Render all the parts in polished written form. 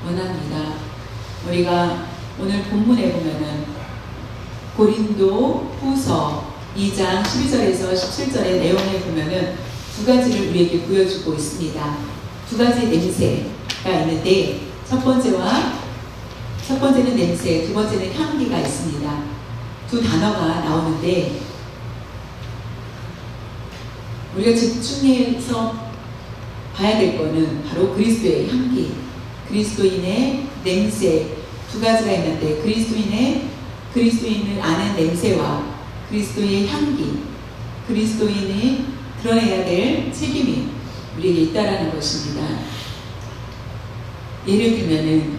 원합니다. 우리가 오늘 본문에 보면은 고린도 후서 2장 12절에서 17절의 내용을 보면은 두 가지를 우리에게 보여주고 있습니다. 두 가지 냄새가 있는데 첫 번째는 냄새, 두 번째는 향기가 있습니다. 두 단어가 나오는데 우리가 집중해서 봐야 될 거는 바로 그리스도의 향기, 그리스도인의 냄새 두 가지가 있는데 그리스도인을 아는 냄새와 그리스도의 향기, 그리스도인이 드러내야 될 책임이 우리에게 있다라는 것입니다. 예를 들면은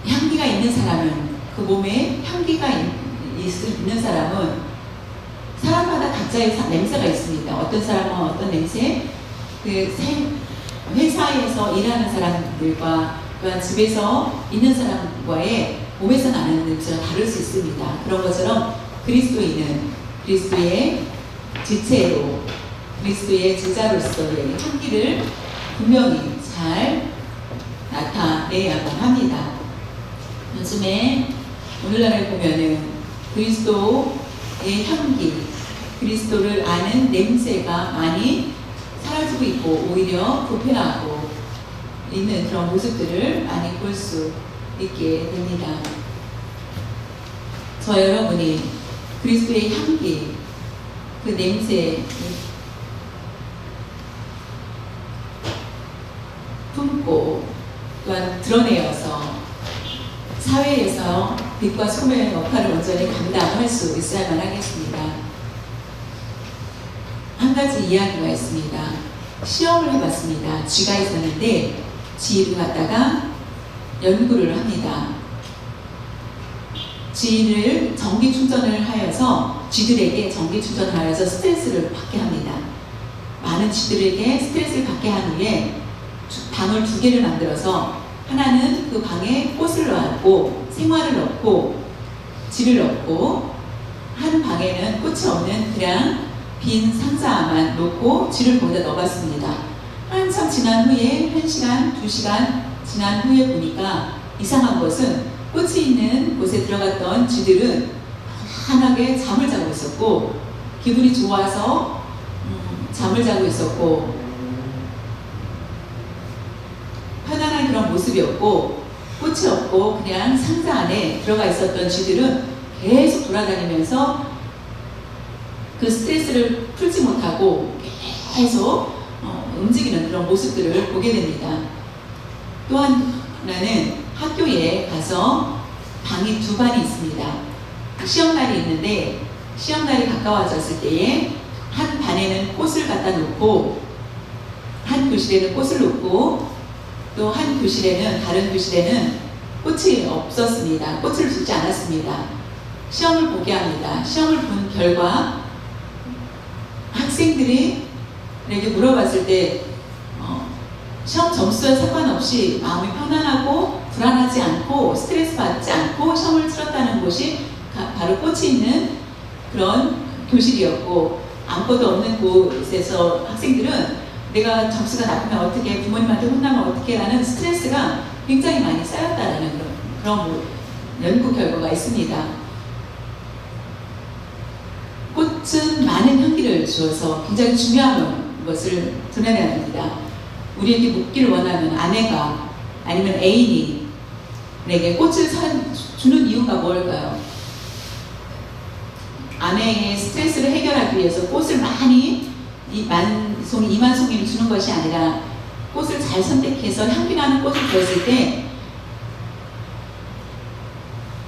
향기가 있는 사람은 그 몸에 향기가 있는 사람은 사람마다 각자의 냄새가 있습니다. 어떤 사람은 어떤 냄새, 회사에서 일하는 사람들과 또한 집에서 있는 사람과의 몸에서 나는 냄새가 다를 수 있습니다. 그런 것처럼 그리스도인은 그리스도의 지체로 그리스도의 제자로서의 향기를 분명히 잘 나타내야만 합니다. 요즘에 오늘날을 보면은 그리스도의 향기, 그리스도를 아는 냄새가 많이 사라지고 있고 오히려 부패하고 있는 그런 모습들을 많이 볼 수 있게 됩니다. 저 여러분이 그리스도의 향기, 그 냄새 품고 또한 드러내어서 사회에서 빛과 소명의 역할을 온전히 감당할 수 있어야만 하겠습니다. 한 가지 이야기가 있습니다. 시험을 해봤습니다. 쥐가 있었는데 쥐를 갖다가 연구를 합니다. 쥐를 전기 충전을 하여서 쥐들에게 전기 충전을 하여서 스트레스를 받게 합니다. 많은 쥐들에게 스트레스를 받게 한 후에 방을 두 개를 만들어서 하나는 그 방에 꽃을 넣고 생화를 넣고 쥐를 넣고 한 방에는 꽃이 없는 그냥 빈 상자만 놓고 쥐를 거기다 넣어봤습니다. 한참 지난 후에 1시간, 2시간 지난 후에 보니까 이상한 것은 꽃이 있는 곳에 들어갔던 쥐들은 편안하게 잠을 자고 있었고 기분이 좋아서 잠을 자고 있었고 편안한 그런 모습이었고 꽃이 없고 그냥 상자 안에 들어가 있었던 쥐들은 계속 돌아다니면서 그 스트레스를 풀지 못하고 계속 움직이는 그런 모습들을 보게 됩니다. 또 하나는 학교에 가서 방이 두 반이 있습니다. 시험날이 있는데 시험날이 가까워졌을 때에 한 반에는 꽃을 갖다 놓고 한 교실에는 꽃을 놓고 또 한 교실에는 다른 교실에는 꽃이 없었습니다. 꽃을 주지 않았습니다. 시험을 보게 합니다. 시험을 본 결과 학생들이 이렇게 물어봤을 때 시험 점수와 상관없이 마음이 편안하고 불안하지 않고 스트레스 받지 않고 시험을 치렀다는 곳이 바로 꽃이 있는 그런 교실이었고 아무것도 없는 곳에서 학생들은 내가 점수가 나쁘면 어떻게, 부모님한테 혼나면 어떻게 라는 스트레스가 굉장히 많이 쌓였다는 그런 연구 결과가 있습니다. 꽃은 많은 향기를 주어서 굉장히 중요한 것을 드러내야 합니다. 우리에게 묻기를 원하면 아내가 아니면 애인이 내게 꽃을 주는 이유가 뭘까요? 아내의 스트레스를 해결하기 위해서 꽃을 많이 이만송이를 주는 것이 아니라 꽃을 잘 선택해서 향기나는 꽃을 주었을 때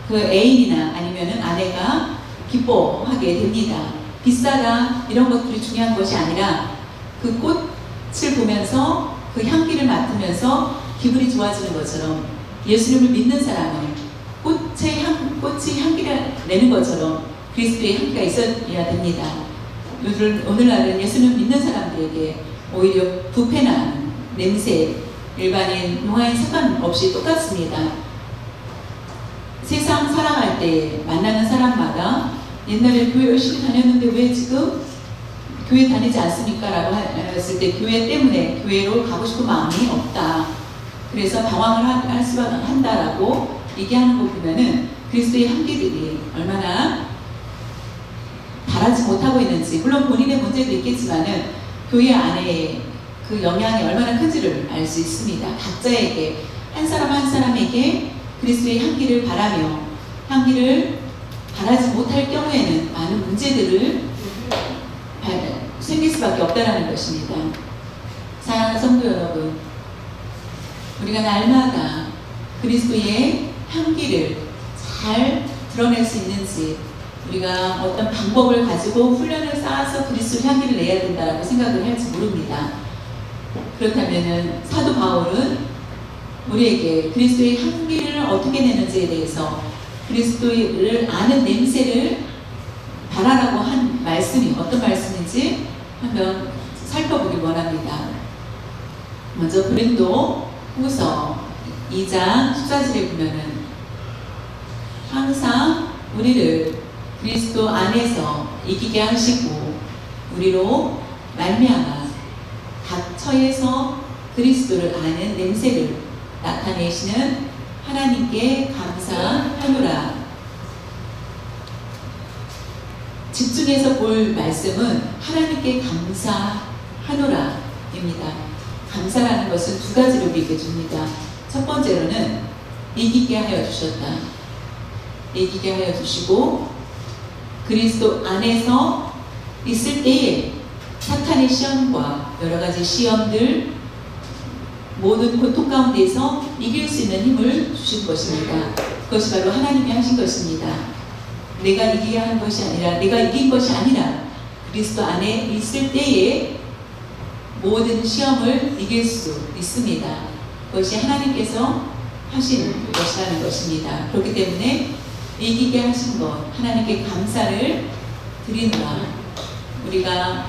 그 애인이나 아니면은 아내가 기뻐하게 됩니다. 비싸다 이런 것들이 중요한 것이 아니라 그 꽃을 보면서 그 향기를 맡으면서 기분이 좋아지는 것처럼 예수님을 믿는 사람은 꽃이 향기를 내는 것처럼 그리스도의 향기가 있어야 됩니다. 오늘날은 예수님을 믿는 사람들에게 오히려 부패나 냄새, 일반인, 농아인 상관없이 똑같습니다. 세상 살아갈 때 만나는 사람마다 옛날에 교회 열심히 다녔는데 왜 지금 교회 다니지 않습니까? 라고 했을 때 교회 때문에 교회로 가고 싶은 마음이 없다. 그래서 방황을 할 수가 한다라고 얘기하는 거 보면은 그리스도의 향기들이 얼마나 바라지 못하고 있는지, 물론 본인의 문제도 있겠지만은 교회 안에 그 영향이 얼마나 큰지를 알 수 있습니다. 각자에게, 한 사람 한 사람에게 그리스도의 향기를 바라며 향기를 바라지 못할 경우에는 많은 문제들을 생길 수밖에 없다는 것입니다. 사랑하는 성도 여러분, 우리가 날마다 그리스도의 향기를 잘 드러낼 수 있는지, 우리가 어떤 방법을 가지고 훈련을 쌓아서 그리스도 향기를 내야 된다고 생각을 할지 모릅니다. 그렇다면 사도 바울은 우리에게 그리스도의 향기를 어떻게 내는지에 대해서 그리스도를 아는 냄새를 바라라고 한 말씀이 어떤 말씀인지 한번 살펴보길 원합니다. 먼저 고린도 후서 2장 14절에 보면은 항상 우리를 그리스도 안에서 이기게 하시고 우리로 말미암아 각 처에서 그리스도를 아는 냄새를 나타내시는 하나님께 감사하노라. 집중해서 볼 말씀은 하나님께 감사하노라 입니다. 감사라는 것은 두 가지로 얘기해 줍니다. 첫 번째로는 이기게 하여 주셨다. 이기게 하여 주시고 그리스도 안에서 있을 때에 사탄의 시험과 여러 가지 시험들, 모든 고통 가운데서 이길 수 있는 힘을 주신 것입니다. 그것이 바로 하나님이 하신 것입니다. 내가 이기게 하는 것이 아니라, 내가 이긴 것이 아니라 그리스도 안에 있을 때에 모든 시험을 이길 수 있습니다. 그것이 하나님께서 하신 것이라는 것입니다. 그렇기 때문에 이기게 하신 것, 하나님께 감사를 드리노라. 우리가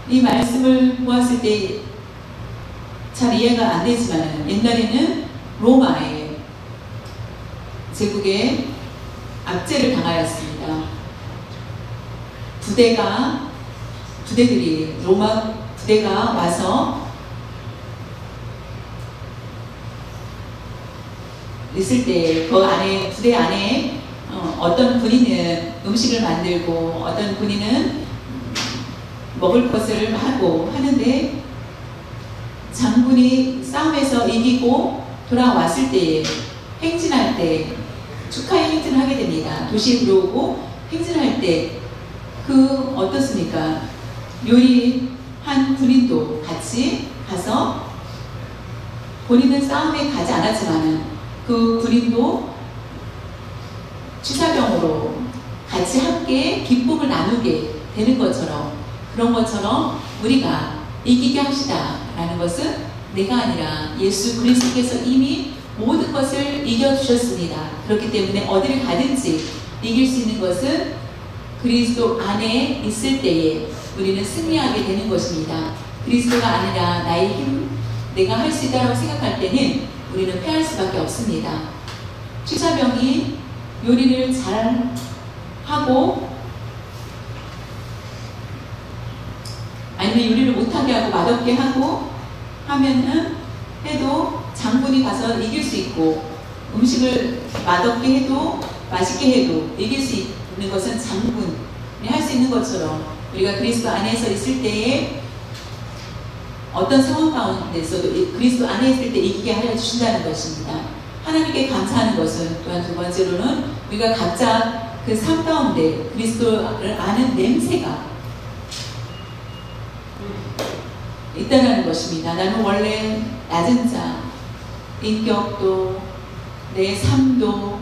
이 말씀을 보았을 때 잘 이해가 안 되지만 옛날에는 로마의 제국에 압제를 당하였습니다. 부대들이 로마 부대가 와서 있을 때 그 안에 부대 안에 어떤 군인은 음식을 만들고 어떤 군인은 먹을 것을 하고 하는데 장군이 싸움에서 이기고 돌아왔을 때에 행진할 때 축하의 행진을 하게 됩니다. 도시에 들어오고 행진할 때 그 어떻습니까? 요리한 군인도 같이 가서 본인은 싸움에 가지 않았지만은 그 군인도 취사병으로 같이 함께 기쁨을 나누게 되는 것처럼, 그런 것처럼 우리가 이기게 하시다라는 것은 내가 아니라 예수 그리스도께서 이미 모든 것을 이겨주셨습니다. 그렇기 때문에 어디를 가든지 이길 수 있는 것은 그리스도 안에 있을 때에 우리는 승리하게 되는 것입니다. 그리스도가 아니라 나의 힘, 내가 할 수 있다고 생각할 때는 우리는 패할 수밖에 없습니다. 취사병이 요리를 잘 하고 아니면 요리를 못하게 하고 맛없게 하고 하면은 해도 장군이 가서 이길 수 있고, 음식을 맛없게 해도 맛있게 해도 이길 수 있는 것은 장군이 할 수 있는 것처럼 우리가 그리스도 안에서 있을 때에 어떤 상황 가운데서도 그리스도 안에 있을 때 이기게 하여 주신다는 것입니다. 하나님께 감사하는 것은 또한 두 번째로는 우리가 각자 그 삶 가운데 그리스도를 아는 냄새가 있다는 것입니다. 나는 원래 낮은 자, 인격도 내 삶도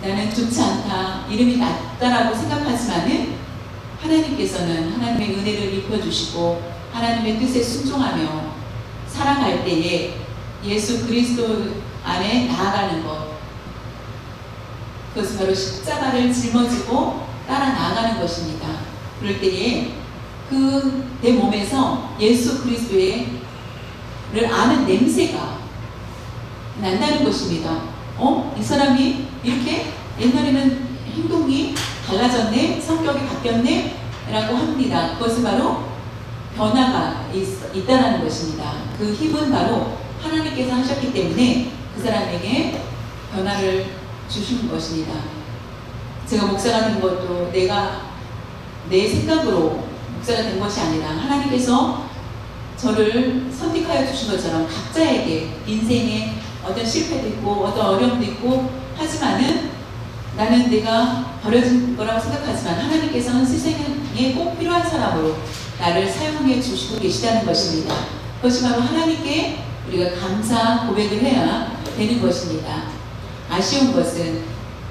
나는 좋지 않다, 이름이 낮다라고 생각하지만은 하나님께서는 하나님의 은혜를 입혀주시고 하나님의 뜻에 순종하며 살아갈 때에 예수 그리스도 안에 나아가는 것, 그것은 바로 십자가를 짊어지고 따라 나아가는 것입니다. 그럴 때에 그 내 몸에서 예수 그리스도를 아는 냄새가 난다는 것입니다. 이 사람이 이렇게 옛날에는 행동이 달라졌네, 성격이 바뀌었네 라고 합니다. 그것은 바로 변화가 있다는 것입니다. 그 힘은 바로 하나님께서 하셨기 때문에 그 사람에게 변화를 주신 것입니다. 제가 목사가 된 것도 내가 내 생각으로 목사가 된 것이 아니라 하나님께서 저를 선택하여 주신 것처럼 각자에게 인생에 어떤 실패도 있고 어떤 어려움도 있고 하지만은 나는 내가 버려진 거라고 생각하지만 하나님께서는 세상에 꼭 필요한 사람으로 나를 사용해 주시고 계시다는 것입니다. 그것이 바로 하나님께 우리가 감사 고백을 해야 되는 것입니다. 아쉬운 것은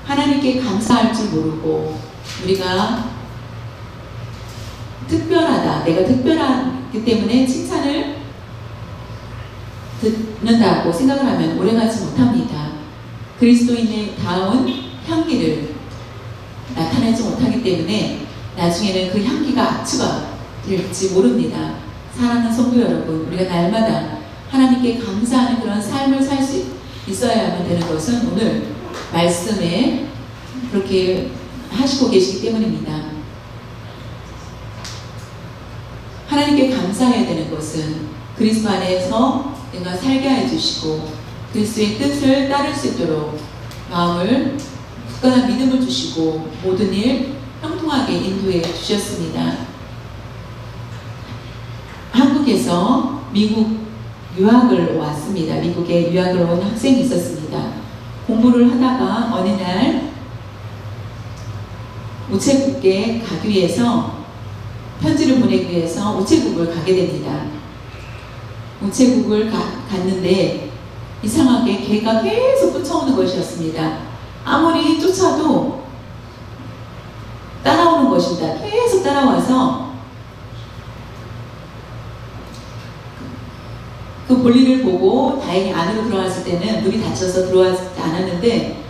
하나님께 감사할 줄 모르고 우리가 특별하다, 내가 특별하기 때문에 칭찬을 듣는다고 생각을 하면 오래가지 못합니다. 그리스도인의 다운 향기를 나타내지 못하기 때문에 나중에는 그 향기가 악취가 될지 모릅니다. 사랑하는 성도 여러분, 우리가 날마다 하나님께 감사하는 그런 삶을 살 수 있어야만 되는 것은 오늘 말씀에 그렇게 하시고 계시기 때문입니다. 하나님께 감사해야 되는 것은 그리스도 안에서 내가 살게 해주시고 그리스도의 뜻을 따를 수 있도록 마음을 굳건한 믿음을 주시고 모든 일 형통하게 인도해 주셨습니다. 한국에서 미국 유학을 왔습니다. 미국에 유학을 온 학생이 있었습니다. 공부를 하다가 어느 날 우체국에 가기 위해서 편지를 보내기 위해서 우체국을 가게 됩니다. 우체국을 갔는데 이상하게 개가 계속 쫓아오는 것이었습니다. 아무리 쫓아도 따라오는 것입니다. 계속 따라와서 그 볼일을 보고 다행히 안으로 들어왔을 때는 문이 닫혀서 들어가지 않았는데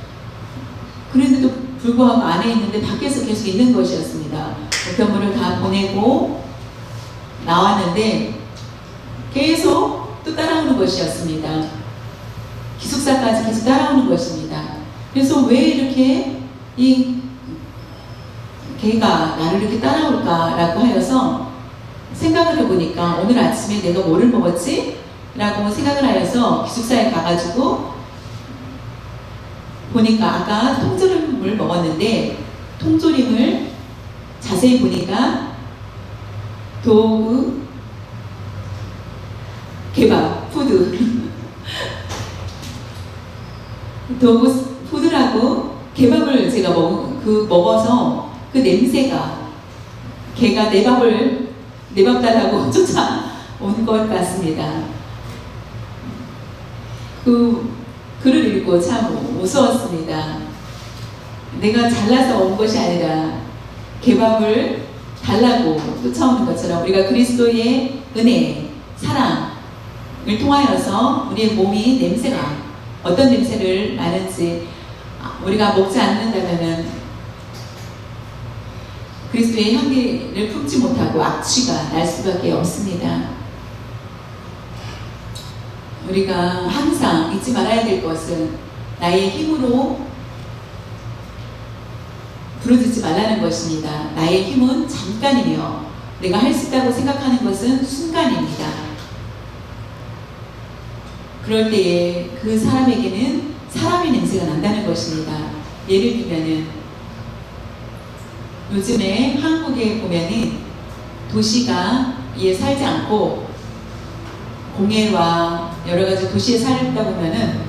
그런데도 불구하고 안에 있는데 밖에서 계속 있는 것이었습니다. 우편물을 다 보내고 나왔는데 계속 또 따라오는 것이었습니다. 기숙사까지 계속 따라오는 것입니다. 그래서 왜 이렇게 이 개가 나를 이렇게 따라올까라고 하여서 생각을 해보니까 오늘 아침에 내가 뭐를 먹었지? 라고 생각을 하여서 기숙사에 가가지고 보니까 아까 통조림을 먹었는데 통조림을 자세히 보니까 도구 개밥 푸드 도구 푸드라고 개밥을 제가 먹어서 그 냄새가 개가 내 밥 달라고 쫓아온 것 같습니다. 그 글을 읽고 참 무서웠습니다. 내가 잘나서 온 것이 아니라 개밥을 달라고 쫓아오는 것처럼 우리가 그리스도의 은혜, 사랑을 통하여서 우리의 몸이 냄새가 어떤 냄새를 나는지 우리가 먹지 않는다면 그리스도의 향기를 품지 못하고 악취가 날 수밖에 없습니다. 우리가 항상 잊지 말아야 될 것은 나의 힘으로 부르짖지 말라는 것입니다. 나의 힘은 잠깐이며 내가 할 수 있다고 생각하는 것은 순간입니다. 그럴 때에 그 사람에게는 사람의 냄새가 난다는 것입니다. 예를 들면은 요즘에 한국에 보면은 도시가 이에 살지 않고 공해와 여러가지 도시에 살다 보면은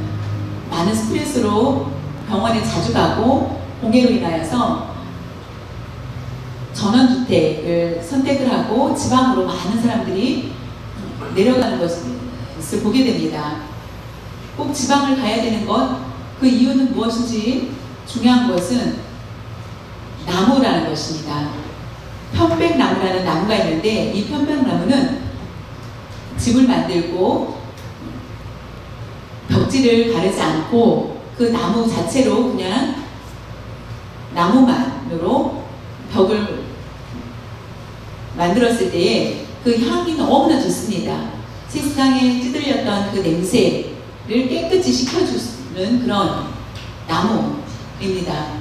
많은 스트레스로 병원에 자주 가고 공해로 인하여서 전원주택을 선택을 하고 지방으로 많은 사람들이 내려가는 것을 보게 됩니다. 꼭 지방을 가야 되는 것, 그 이유는 무엇인지 중요한 것은 나무라는 것입니다. 편백나무라는 나무가 있는데 이 편백나무는 집을 만들고 벽지를 가르지 않고 그 나무 자체로 그냥 나무만으로 벽을 만들었을 때에 그 향이 너무나 좋습니다. 세상에 찌들렸던 그 냄새를 깨끗이 식혀주는 그런 나무입니다.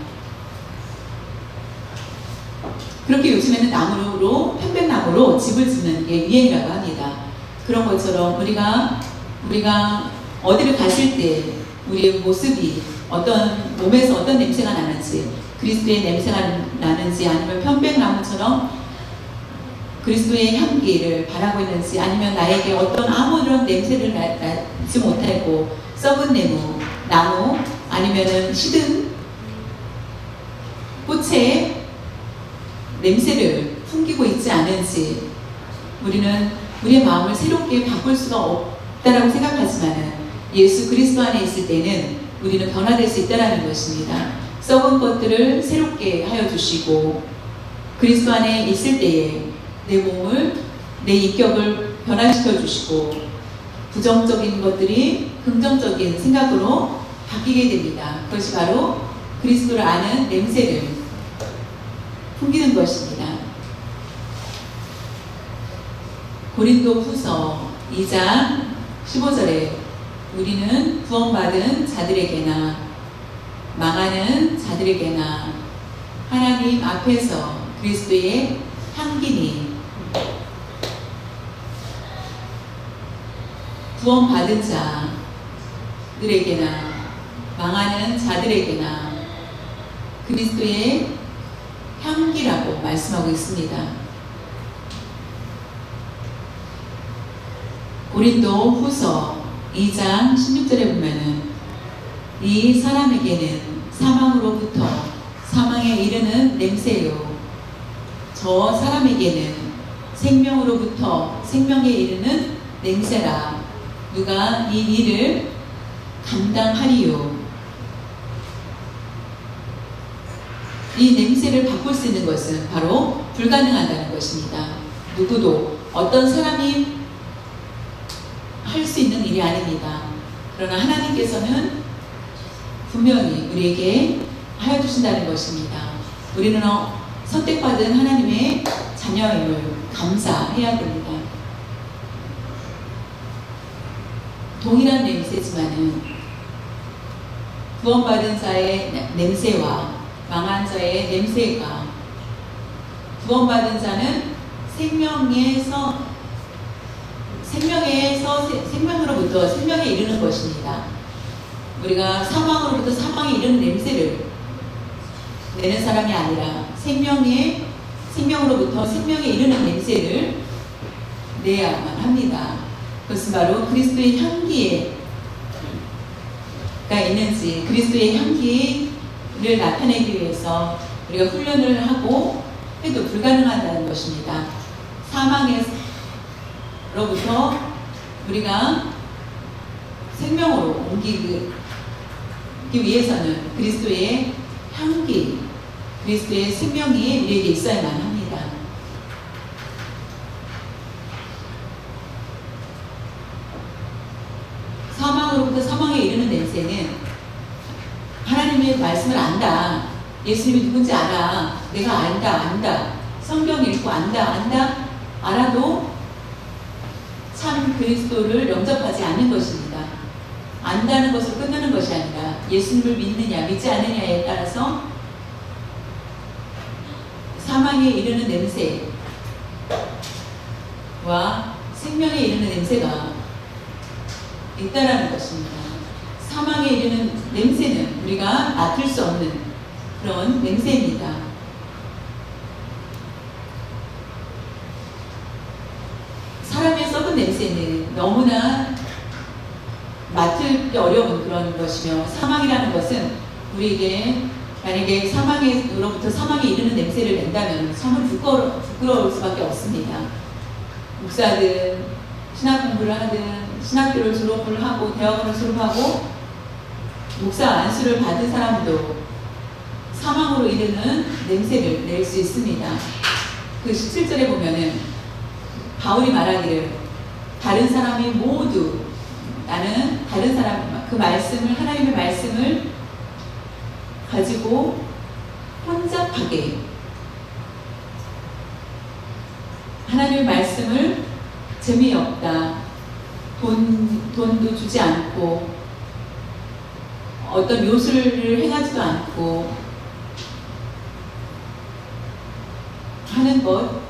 그렇게 요즘에는 나무로, 편백나무로 집을 짓는 게 유행이라고 합니다. 그런 것처럼 우리가 어디를 갔을 때 우리의 모습이 몸에서 어떤 냄새가 나는지, 그리스도의 냄새가 나는지, 아니면 편백나무처럼 그리스도의 향기를 바라고 있는지, 아니면 나에게 어떤 아무런 냄새를 나지 못하고 썩은 나무, 아니면은 시든 꽃의 냄새를 풍기고 있지 않은지, 우리는 우리의 마음을 새롭게 바꿀 수가 없다라고 생각하지만 예수 그리스도 안에 있을 때는 우리는 변화될 수 있다는 것입니다. 썩은 것들을 새롭게 하여 주시고, 그리스도 안에 있을 때에 내 몸을, 내 인격을 변화시켜 주시고, 부정적인 것들이 긍정적인 생각으로 바뀌게 됩니다. 그것이 바로 그리스도를 아는 냄새를 풍기는 것입니다. 고린도 후서 2장 15절에 우리는 구원받은 자들에게나 망하는 자들에게나 하나님 앞에서 그리스도의 향기니, 구원받은 자들에게나 망하는 자들에게나 그리스도의 향기라고 말씀하고 있습니다. 고린도 후서 2장 16절에 보면은 이 사람에게는 사망으로부터 사망에 이르는 냄새요, 저 사람에게는 생명으로부터 생명에 이르는 냄새라. 누가 이 일을 감당하리요. 이 냄새를 바꿀 수 있는 것은 바로 불가능하다는 것입니다. 누구도, 어떤 사람이 할 수 있는 일이 아닙니다. 그러나 하나님께서는 분명히 우리에게 하여 주신다는 것입니다. 우리는 선택받은 하나님의 자녀임을 감사해야 됩니다. 동일한 냄새지만은 구원받은 자의 냄새와 망한 자의 냄새가, 구원받은 자는 생명으로부터 생명에 이르는 것입니다. 우리가 사망으로부터 사망에 이르는 냄새를 내는 사람이 아니라 생명으로부터 생명에 이르는 냄새를 내야만 합니다. 그것은 바로 그리스도의 향기가 있는지, 그리스도의 향기를 나타내기 위해서 우리가 훈련을 하고 해도 불가능하다는 것입니다. 사망으로부터 우리가 생명으로 옮기기 위해서는 그리스도의 향기, 그리스도의 생명이 우리에게 있어야만 합니다. 사망으로부터 사망에 이르는 냄새는 하나님의 말씀을 안다, 예수님이 누군지 알아, 내가 안다, 성경 읽고 안다, 알아도 참 그리스도를 영접하지 않는 것입니다. 안다는 것으로 끝나는 것이 아니라 예수님을 믿느냐 믿지 않느냐에 따라서 사망에 이르는 냄새와 생명에 이르는 냄새가 있다라는 것입니다. 사망에 이르는 냄새는 우리가 맡을 수 없는 그런 냄새입니다. 사람의 썩은 냄새는 너무나 맡기 어려운 그런 것이며, 사망이라는 것은 우리에게 만약에 사망으로부터 사망에 이르는 냄새를 낸다면 정말 부끄러울 수밖에 없습니다. 목사든 신학 공부를 하든 신학교를 졸업을 하고 대학원을 졸업하고 목사 안수를 받은 사람도 사망으로 이르는 냄새를 낼 수 있습니다. 그 17절에 보면은 바울이 말하기를, 다른 사람이 모두, 나는 다른 사람, 그 말씀을, 하나님의 말씀을 가지고 혼잡하게, 하나님의 말씀을 재미없다, 돈도 주지 않고 어떤 묘술을 행하지도 않고 있는 것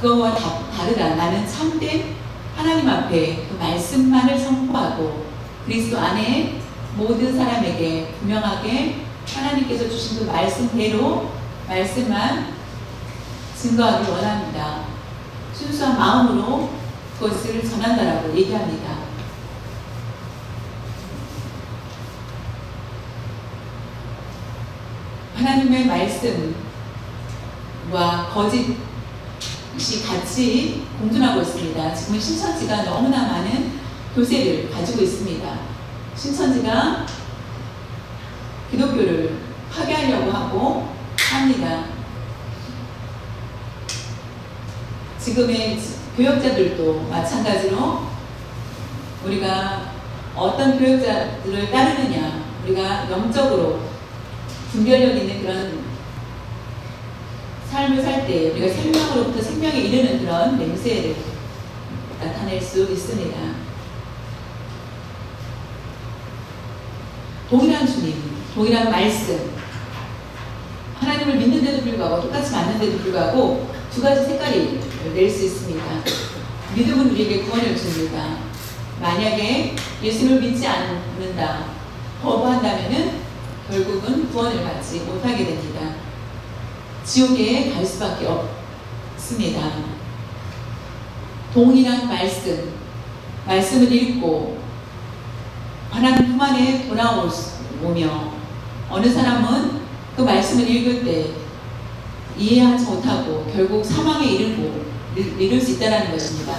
그거와 다르다. 나는 참된 하나님 앞에 그 말씀만을 선포하고 그리스도 안에 모든 사람에게 분명하게 하나님께서 주신 그 말씀대로 말씀만 증거하기 원합니다. 순수한 마음으로 그것을 전한다라고 얘기합니다. 하나님의 말씀과 거짓이 같이 공존하고 있습니다. 지금은 신천지가 너무나 많은 교세를 가지고 있습니다. 신천지가 기독교를 파괴하려고 하고 합니다. 지금의 교역자들도 마찬가지로 우리가 어떤 교역자들을 따르느냐, 우리가 영적으로 분별력 있는 그런 삶을 살 때 우리가 생명으로부터 생명에 이르는 그런 냄새를 나타낼 수 있습니다. 동일한 주님, 동일한 말씀, 하나님을 믿는데도 불구하고 똑같이 맞는데도 불구하고 두 가지 색깔이 낼 수 있습니다. 믿음은 우리에게 구원을 줍니다. 만약에 예수를 믿지 않는다, 거부한다면은 결국은 구원을 받지 못하게 됩니다. 지옥에 갈 수밖에 없습니다. 동일한 말씀을 읽고 하나님 품 안에 돌아오며 어느 사람은 그 말씀을 읽을 때 이해하지 못하고 결국 사망에 이를 수 있다는 것입니다.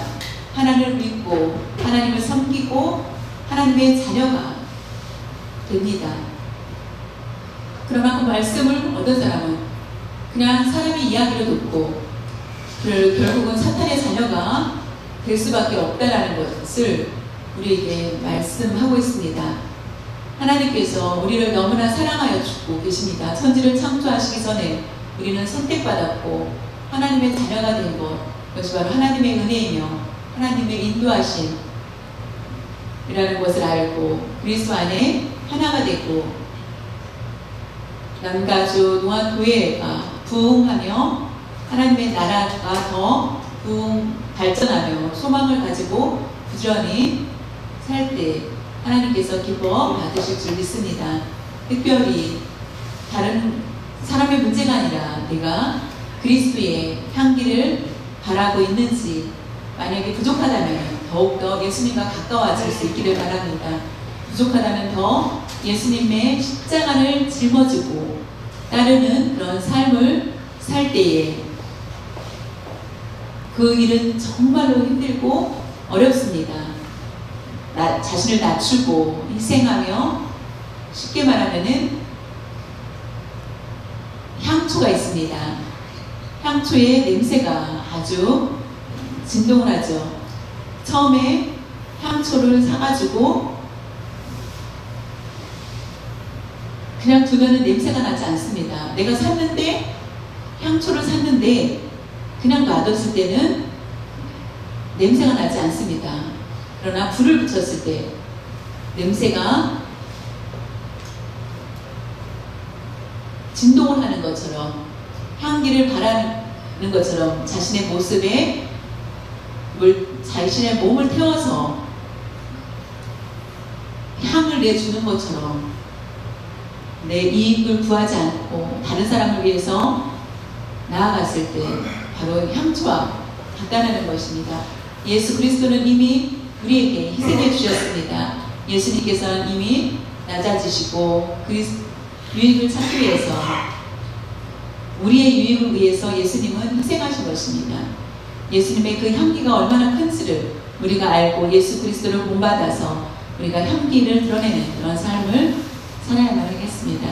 하나님을 믿고 하나님을 섬기고 하나님의 자녀가 됩니다. 그러나 그 말씀을 얻은 사람은 그냥 사람의 이야기를 듣고 결국은 사탄의 자녀가 될 수밖에 없다는 것을 우리에게 말씀하고 있습니다. 하나님께서 우리를 너무나 사랑하여 주고 계십니다. 천지를 창조하시기 전에 우리는 선택받았고 하나님의 자녀가 된 것, 그것이 바로 하나님의 은혜이며 하나님의 인도하심이라는 것을 알고 그리스도 안에 하나가 되고 남가주 노한교회가 부흥하며 하나님의 나라가 더 발전하며 소망을 가지고 부지런히 살 때 하나님께서 기뻐 받으실 줄 믿습니다. 특별히 다른 사람의 문제가 아니라 내가 그리스도의 향기를 바라고 있는지, 만약에 부족하다면 더욱더 예수님과 가까워질 수 있기를 바랍니다. 부족하다면 더 예수님의 십자가를 짊어지고 따르는 그런 삶을 살 때에 그 일은 정말로 힘들고 어렵습니다. 자신을 낮추고 희생하며 쉽게 말하면은 향초가 있습니다. 향초의 냄새가 아주 진동을 하죠. 처음에 향초를 사가지고 그냥 두면은 냄새가 나지 않습니다. 내가 샀는데 향초를 샀는데 그냥 놔뒀을 때는 냄새가 나지 않습니다. 그러나 불을 붙였을 때 냄새가 진동을 하는 것처럼 향기를 바라는 것처럼 자신의 모습에 자신의 몸을 태워서 향을 내주는 것처럼 내 이익을 구하지 않고 다른 사람을 위해서 나아갔을 때 바로 향초와 같다는 것입니다. 예수 그리스도는 이미 우리에게 희생해 주셨습니다. 예수님께서는 이미 낮아지시고 그 유익을 찾기 위해서, 우리의 유익을 위해서 예수님은 희생하신 것입니다. 예수님의 그 향기가 얼마나 큰지를 우리가 알고 예수 그리스도를 본받아서 우리가 향기를 드러내는 그런 삶을 살아야만 하겠습니다.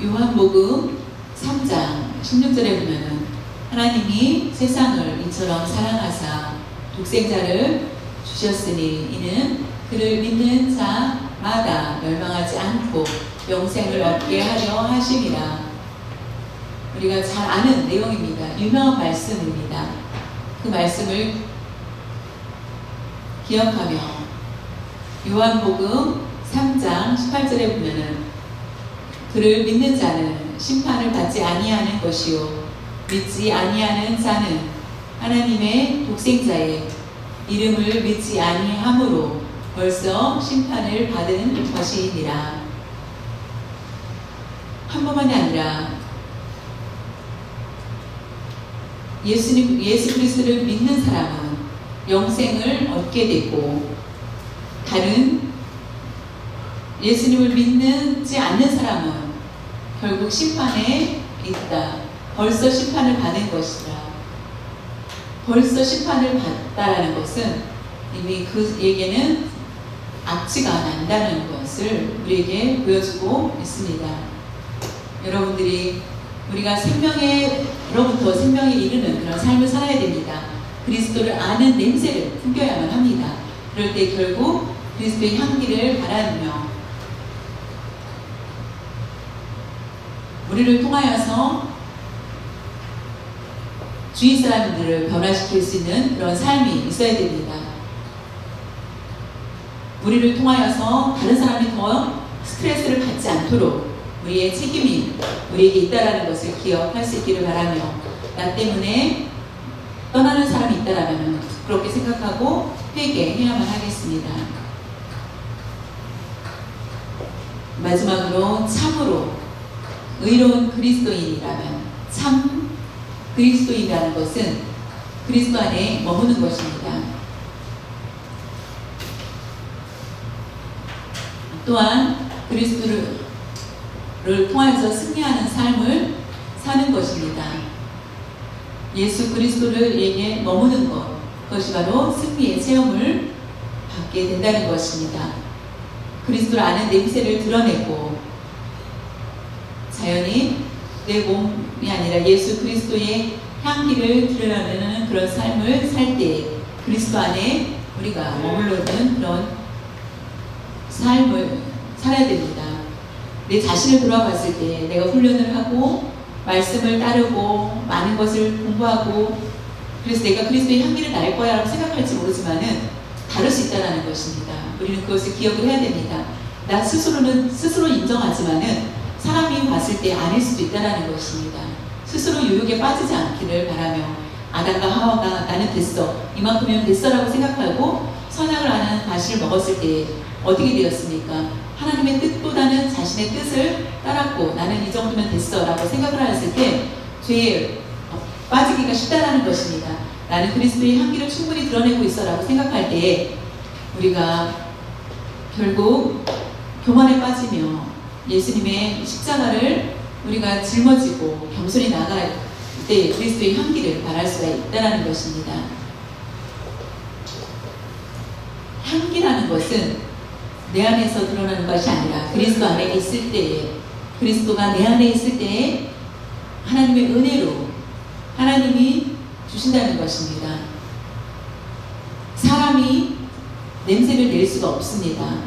요한복음 3장 16절에 보면은 하나님이 세상을 이처럼 사랑하사 독생자를 주셨으니 이는 그를 믿는 자마다 멸망하지 않고 영생을 얻게 하려 하심이라. 우리가 잘 아는 내용입니다. 유명한 말씀입니다. 그 말씀을 기억하며 요한복음 3장 18절에 보면은 그를 믿는 자는 심판을 받지 아니하는 것이요 믿지 아니하는 자는 하나님의 독생자의 이름을 믿지 아니함으로 벌써 심판을 받은 것이니라. 한 번만이 아니라 예수 그리스도를 믿는 사람은 영생을 얻게 되고 다른 예수님을 믿지 않는 사람은 결국 심판에 있다. 벌써 심판을 받은 것이다. 벌써 심판을 받다라는 것은 이미 그에게는 악취가 난다는 것을 우리에게 보여주고 있습니다. 여러분들이 우리가 생명으로부터 생명에 이르는 그런 삶을 살아야 됩니다. 그리스도를 아는 냄새를 풍겨야만 합니다. 그럴 때 결국 그리스도의 향기를 바라며 우리를 통하여서 주위 사람들을 변화시킬 수 있는 그런 삶이 있어야 됩니다. 우리를 통하여서 다른 사람이 더 스트레스를 받지 않도록 우리의 책임이 우리에게 있다라는 것을 기억할 수 있기를 바라며 나 때문에 떠나는 사람이 있다라면 그렇게 생각하고 회개해야만 하겠습니다. 마지막으로 참으로 의로운 그리스도인이라면 참 그리스도인이라는 것은 그리스도 안에 머무는 것입니다. 또한 그리스도를 통하여서 승리하는 삶을 사는 것입니다. 예수 그리스도에게 머무는 것, 그것이 바로 승리의 체험을 받게 된다는 것입니다. 그리스도를 아는 냄새를 드러내고 자연히 내 몸이 아니라 예수 그리스도의 향기를 드러내는 그런 삶을 살 때 그리스도 안에 우리가 머물러는 그런 삶을 살아야 됩니다. 내 자신을 돌아봤을 때 내가 훈련을 하고 말씀을 따르고 많은 것을 공부하고 그래서 내가 그리스도의 향기를 날 거야 라고 생각할지 모르지만은 다를 수 있다는 것입니다. 우리는 그것을 기억을 해야 됩니다. 나 스스로는 스스로 인정하지만은 사람이 봤을 때 아닐 수도 있다는 것입니다. 스스로 유혹에 빠지지 않기를 바라며 아담과 하와가 나는 됐어, 이만큼이면 됐어라고 생각하고 선악을 아는 과실을 먹었을 때 어떻게 되었습니까? 하나님의 뜻보다는 자신의 뜻을 따랐고 나는 이 정도면 됐어 라고 생각을 하였을 때 죄에 빠지기가 쉽다는 것입니다. 나는 그리스도의 향기를 충분히 드러내고 있어 라고 생각할 때 우리가 결국 교만에 빠지며 예수님의 십자가를 우리가 짊어지고 겸손히 나갈 때 그리스도의 향기를 바랄 수가 있다는 것입니다. 향기라는 것은 내 안에서 드러나는 것이 아니라 그리스도 안에 있을 때에 그리스도가 내 안에 있을 때에 하나님의 은혜로 하나님이 주신다는 것입니다. 사람이 냄새를 낼 수가 없습니다.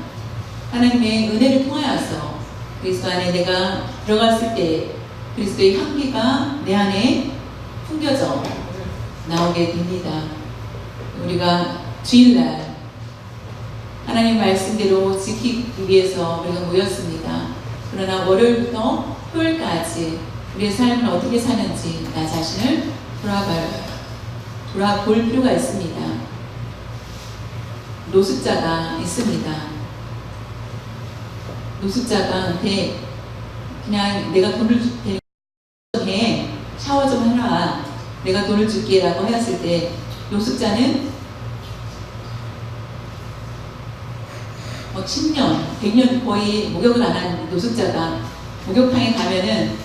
하나님의 은혜를 통하여서 그리스도 안에 내가 들어갔을 때 그리스도의 향기가 내 안에 풍겨져 나오게 됩니다. 우리가 주일날 하나님 말씀대로 지키기 위해서 우리가 모였습니다. 그러나 월요일부터 토요일까지 우리의 삶을 어떻게 사는지 나 자신을 돌아볼 필요가 있습니다. 노숙자가 있습니다. 노숙자가한테 그냥 내가 돈을 줄 테니 샤워 좀 해라, 내가 돈을 줄게 라고 하였을 때 노숙자는 10년, 100년 거의 목욕을 안 한 노숙자가 목욕탕에 가면은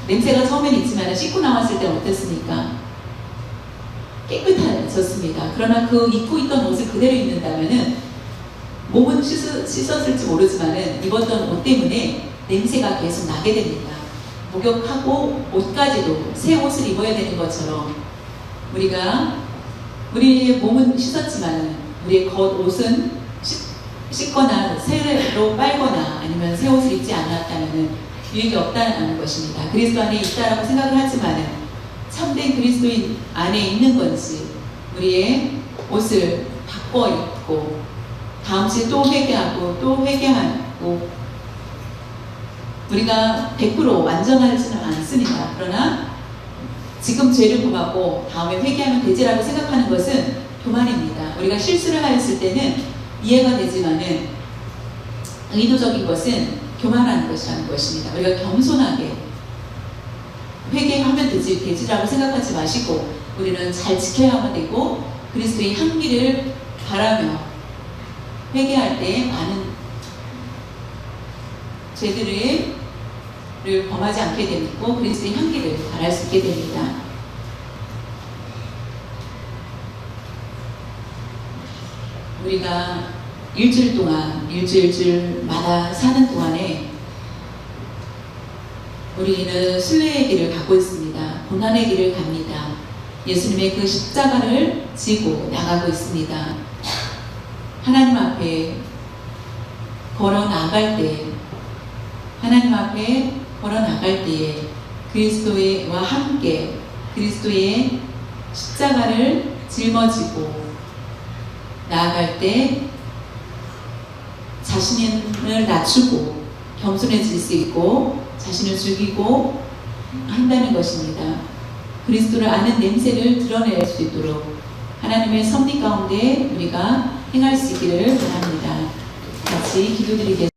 냄새가 처음엔 있지만 씻고 나왔을 때 어땠습니까? 깨끗해졌습니다. 그러나 그 입고 있던 옷을 그대로 입는다면은 몸은 씻었을지 모르지만은 입었던 옷 때문에 냄새가 계속 나게 됩니다. 목욕하고 옷까지도 새 옷을 입어야 되는 것처럼 우리의 몸은 씻었지만 우리의 겉옷은 씻거나 새로 빨거나 아니면 새 옷을 입지 않았다면 유익이 없다는 것입니다. 그리스도 안에 있다라고 생각을 하지만 참된 그리스도인 안에 있는 건지 우리의 옷을 바꿔 입고 다음 주에 또 회개하고 또 회개하고 우리가 100% 완전하지는 않습니다. 그러나 지금 죄를 범하고 다음에 회개하면 되지라고 생각하는 것은 교만입니다. 우리가 실수를 하였을 때는 이해가 되지만은 의도적인 것은 교만하는 것이라는 것입니다. 우리가 겸손하게 회개하면 되지라고 생각하지 마시고 우리는 잘 지켜야만 되고 그리스도의 향기를 바라며 회개할 때 많은 죄들을 범하지 않게 되고 그리스도의 향기를 바랄 수 있게 됩니다. 우리가 일주일 동안 일주일마다 사는 동안에 우리는 순례의 길을 가고 있습니다. 고난의 길을 갑니다. 예수님의 그 십자가를 지고 나가고 있습니다. 하나님 앞에 걸어 나갈 때 하나님 앞에 걸어 나갈 때에 그리스도와 함께 그리스도의 십자가를 짊어지고 나아갈 때 자신을 낮추고 겸손해질 수 있고 자신을 죽이고 한다는 것입니다. 그리스도를 아는 냄새를 드러낼 수 있도록 하나님의 섭리 가운데 우리가 행할 수 있기를 바랍니다. 같이 기도드리겠습니다.